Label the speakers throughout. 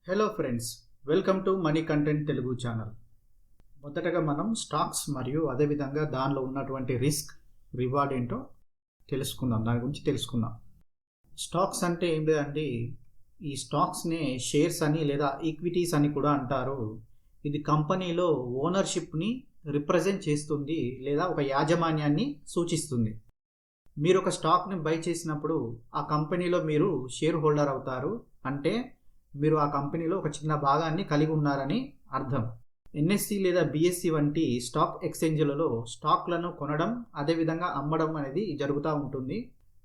Speaker 1: Hello friends, welcome to money content Telugu channel. మొదటగా మనం stocks మరియు అదేవిధంగా దానిలో ఉన్నటువంటి రిస్క్ రివార్డ్ ఏంటో దాని గురించి తెలుసుకుందాం. స్టాక్స్ అంటే ఏం లేదండి, ఈ స్టాక్స్ని షేర్స్ అని లేదా ఈక్విటీస్ అని కూడా అంటారు. ఇది కంపెనీలో ఓనర్షిప్ని రిప్రజెంట్ చేస్తుంది లేదా ఒక యాజమాన్యాన్ని సూచిస్తుంది. మీరు ఒక స్టాక్ని బై చేసినప్పుడు ఆ కంపెనీలో మీరు షేర్ హోల్డర్ అవుతారు. అంటే మీరు ఆ కంపెనీలో ఒక చిన్న భాగాన్ని కలిగి ఉన్నారని అర్థం. ఎన్ఎస్సి లేదా బిఎస్సి వంటి స్టాక్ ఎక్స్చేంజ్లలో స్టాక్లను కొనడం అదేవిధంగా అమ్మడం అనేది జరుగుతూ ఉంటుంది.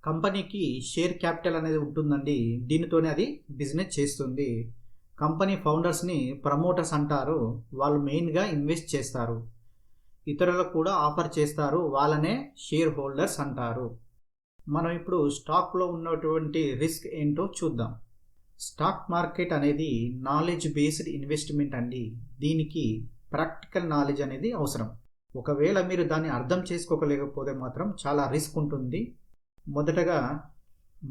Speaker 1: కంపెనీకి షేర్ క్యాపిటల్ అనేది ఉంటుందండి. దీనితోనే అది బిజినెస్ చేస్తుంది. కంపెనీ ఫౌండర్స్ని ప్రమోటర్స్ అంటారు. వాళ్ళు మెయిన్గా ఇన్వెస్ట్ చేస్తారు, ఇతరులకు కూడా ఆఫర్ చేస్తారు. వాళ్ళనే షేర్ హోల్డర్స్ అంటారు. మనం ఇప్పుడు స్టాక్లో ఉన్నటువంటి రిస్క్ ఏంటో చూద్దాం. స్టాక్ మార్కెట్ అనేది నాలెడ్జ్ బేస్డ్ ఇన్వెస్ట్మెంట్ అండి. దీనికి ప్రాక్టికల్ నాలెడ్జ్ అనేది అవసరం. ఒకవేళ మీరు దాన్ని అర్థం చేసుకోలేకపోతే మాత్రం చాలా రిస్క్ ఉంటుంది. మొదటగా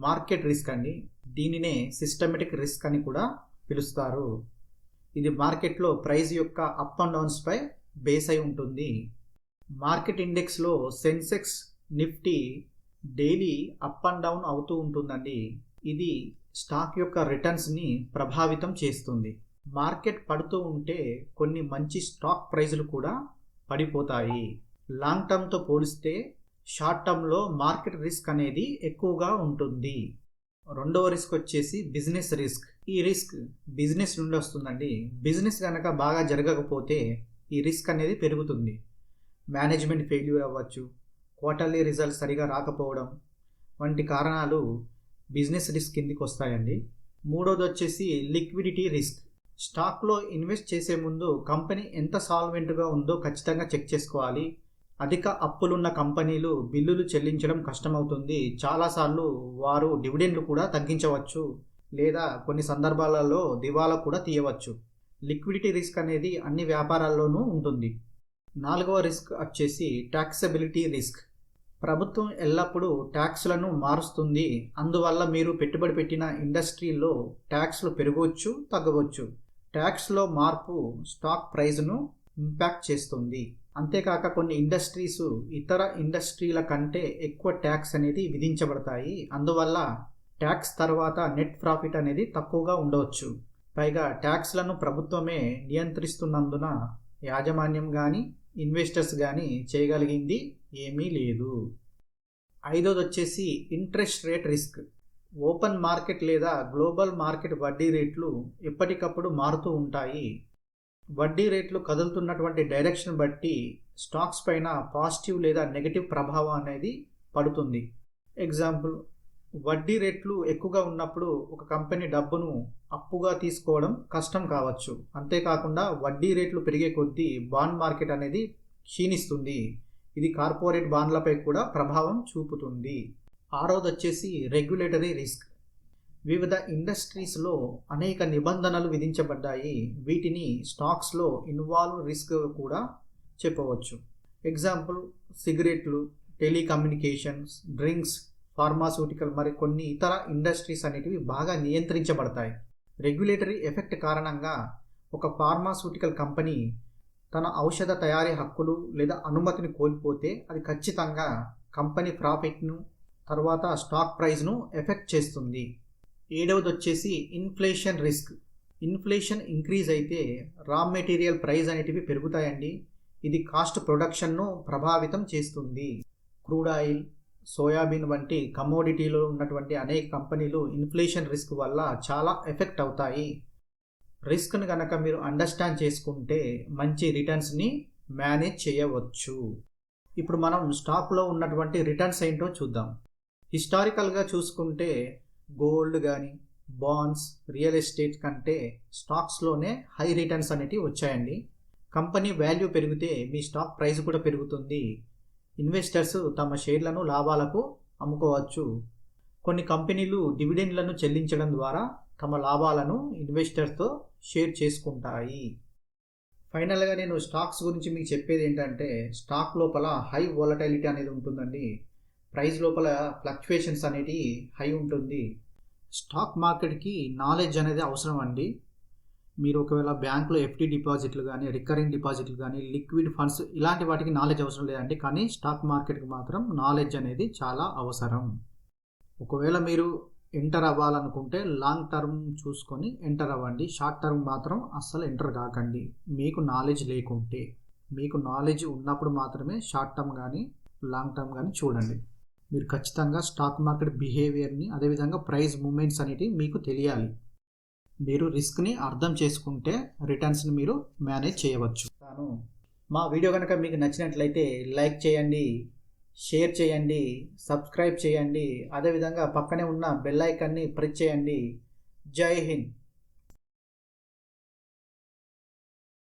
Speaker 1: మార్కెట్ రిస్క్ అండి. దీనినే సిస్టమేటిక్ రిస్క్ అని కూడా పిలుస్తారు. ఇది మార్కెట్లో ప్రైస్ యొక్క అప్ అండ్ డౌన్స్పై బేస్ అయి ఉంటుంది. మార్కెట్ ఇండెక్స్లో Sensex, Nifty daily up and down అవుతూ ఉంటుందండి. ఇది స్టాక్ యొక్క రిటర్న్స్ని ప్రభావితం చేస్తుంది. మార్కెట్ పడుతూ ఉంటే కొన్ని మంచి స్టాక్ ప్రైజులు కూడా పడిపోతాయి. లాంగ్ టర్మ్తో పోలిస్తే షార్ట్ టర్మ్లో మార్కెట్ రిస్క్ అనేది ఎక్కువగా ఉంటుంది. రెండవ రిస్క్ వచ్చేసి బిజినెస్ రిస్క్. ఈ రిస్క్ బిజినెస్ నుండి వస్తుందండి. బిజినెస్ కనుక బాగా జరగకపోతే ఈ రిస్క్ అనేది పెరుగుతుంది. మేనేజ్మెంట్ ఫెయిల్యూర్ అవ్వచ్చు, క్వార్టర్లీ రిజల్ట్స్ సరిగా రాకపోవడం వంటి కారణాలు బిజినెస్ రిస్క్ కిందికి వస్తాయండి. మూడోది వచ్చేసి లిక్విడిటీ రిస్క్. స్టాక్లో ఇన్వెస్ట్ చేసే ముందు కంపెనీ ఎంత సాల్వెంట్గా ఉందో ఖచ్చితంగా చెక్ చేసుకోవాలి. అధిక అప్పులున్న కంపెనీలు బిల్లులు చెల్లించడం కష్టమవుతుంది. చాలాసార్లు వారు డివిడెండ్లు కూడా తగ్గించవచ్చు లేదా కొన్ని సందర్భాలలో దివాలా కూడా తీయవచ్చు. లిక్విడిటీ రిస్క్ అనేది అన్ని వ్యాపారాల్లోనూ ఉంటుంది. నాలుగవ రిస్క్ వచ్చేసి ట్యాక్సబిలిటీ రిస్క్. ప్రభుత్వం ఎల్లప్పుడూ ట్యాక్స్లను మారుస్తుంది. అందువల్ల మీరు పెట్టుబడి పెట్టిన ఇండస్ట్రీలో ట్యాక్స్లు పెరగవచ్చు, తగ్గవచ్చు. ట్యాక్స్లో మార్పు స్టాక్ ప్రైజ్ను ఇంపాక్ట్ చేస్తుంది. అంతేకాక కొన్ని ఇండస్ట్రీస్ ఇతర ఇండస్ట్రీల కంటే ఎక్కువ ట్యాక్స్ అనేది విధించబడతాయి. అందువల్ల ట్యాక్స్ తర్వాత నెట్ ప్రాఫిట్ అనేది తక్కువగా ఉండవచ్చు. పైగా ట్యాక్స్లను ప్రభుత్వమే నియంత్రిస్తున్నందున యాజమాన్యం కానీ ఇన్వెస్టర్స్ కానీ చేయగలిగింది ఏమీ లేదు. ఐదోది వచ్చేసి interest rate risk. Open market లేదా గ్లోబల్ మార్కెట్ వడ్డీ రేట్లు ఎప్పటికప్పుడు మారుతూ ఉంటాయి. వడ్డీ రేట్లు కదులుతున్నటువంటి డైరెక్షన్ బట్టి స్టాక్స్ పైన పాజిటివ్ లేదా నెగటివ్ ప్రభావం అనేది పడుతుంది. ఎగ్జాంపుల్, వడ్డీ రేట్లు ఎక్కువగా ఉన్నప్పుడు ఒక కంపెనీ డబ్బును అప్పుగా తీసుకోవడం కష్టం కావచ్చు. అంతేకాకుండా వడ్డీ రేట్లు పెరిగే కొద్దీ బాండ్ మార్కెట్ అనేది క్షీణిస్తుంది. ఇది కార్పొరేట్ బాండ్లపై కూడా ప్రభావం చూపుతుంది. ఆరోది వచ్చేసి రెగ్యులేటరీ రిస్క్. వివిధ ఇండస్ట్రీస్లో అనేక నిబంధనలు విధించబడ్డాయి. వీటిని స్టాక్స్లో ఇన్వాల్వ్ రిస్క్ కూడా చెప్పవచ్చు. ఎగ్జాంపుల్, సిగరెట్లు, టెలికమ్యూనికేషన్స్, డ్రింక్స్, ఫార్మాస్యూటికల్ మరి కొన్ని ఇతర ఇండస్ట్రీస్ అనేటివి బాగా నియంత్రించబడతాయి. రెగ్యులేటరీ ఎఫెక్ట్ కారణంగా ఒక ఫార్మాస్యూటికల్ కంపెనీ తన ఔషధ తయారీ హక్కులు లేదా అనుమతిని కోల్పోతే అది ఖచ్చితంగా కంపెనీ ప్రాఫిట్ను తర్వాత స్టాక్ ప్రైస్ను ఎఫెక్ట్ చేస్తుంది. ఏడవది వచ్చేసి ఇన్ఫ్లేషన్ రిస్క్. ఇన్ఫ్లేషన్ ఇంక్రీజ్ అయితే రా మెటీరియల్ ప్రైస్ అనేటివి పెరుగుతాయండి. ఇది కాస్ట్ ప్రొడక్షన్ను ప్రభావితం చేస్తుంది. క్రూడ్ ఆయిల్, సోయాబీన్ వంటి కమోడిటీలో ఉన్నటువంటి అనేక కంపెనీలు ఇన్ఫ్లేషన్ రిస్క్ వల్ల చాలా ఎఫెక్ట్ అవుతాయి. రిస్క్ని కనుక మీరు అండర్స్టాండ్ చేసుకుంటే మంచి రిటర్న్స్ని మేనేజ్ చేయవచ్చు. ఇప్పుడు మనం స్టాక్లో ఉన్నటువంటి రిటర్న్స్ ఏంటో చూద్దాం. హిస్టారికల్గా చూసుకుంటే గోల్డ్ కానీ బాండ్స్, రియల్ ఎస్టేట్ కంటే స్టాక్స్లోనే హై రిటర్న్స్ అనేటివి వచ్చాయండి. కంపెనీ వాల్యూ పెరిగితే మీ స్టాక్ ప్రైస్ కూడా పెరుగుతుంది. ఇన్వెస్టర్స్ తమ షేర్లను లాభాలకు అమ్ముకోవచ్చు. కొన్ని కంపెనీలు డివిడెండ్లను చెల్లించడం ద్వారా తమ లాభాలను ఇన్వెస్టర్స్తో షేర్ చేసుకుంటాయి. ఫైనల్గా నేను స్టాక్స్ గురించి మీకు చెప్పేది ఏంటంటే, స్టాక్ లోపల హై వోలటైలిటీ అనేది ఉంటుందండి. ప్రైస్ లోపల ఫ్లక్చువేషన్స్ అనేది హై ఉంటుంది. స్టాక్ మార్కెట్కి నాలెడ్జ్ అనేది అవసరం అండి. మీరు ఒకవేళ బ్యాంకులో ఎఫ్డి డిపాజిట్లు కానీ, రికరింగ్ డిపాజిట్లు కానీ, లిక్విడ్ ఫండ్స్ ఇలాంటి వాటికి నాలెడ్జ్ అవసరం లేదండి. కానీ స్టాక్ మార్కెట్కి మాత్రం నాలెడ్జ్ అనేది చాలా అవసరం. ఒకవేళ మీరు ఎంటర్ అవ్వాలనుకుంటే లాంగ్ టర్మ్ చూసుకొని ఎంటర్ అవ్వండి. షార్ట్ టర్మ్ మాత్రం అస్సలు ఎంటర్ కాకండి. మీకు నాలెడ్జ్ లేకుంటే, మీకు నాలెడ్జ్ ఉన్నప్పుడు మాత్రమే షార్ట్ టర్మ్ కానీ లాంగ్ టర్మ్ కానీ చూడండి. మీరు ఖచ్చితంగా స్టాక్ మార్కెట్ బిహేవియర్ని, అదేవిధంగా ప్రైస్ మూమెంట్స్ అనేటివి మీకు తెలియాలి. మీరు రిస్క్ని అర్థం చేసుకుంటే రిటర్న్స్ని మీరు మేనేజ్ చేయవచ్చు. మా వీడియో కనుక మీకు నచ్చినట్లయితే లైక్ చేయండి, షేర్ చేయండి, సబ్స్క్రైబ్ చేయండి, అదేవిధంగా పక్కనే ఉన్న బెల్ ఐకాన్ని ప్రెస్ చేయండి. జై హింద్.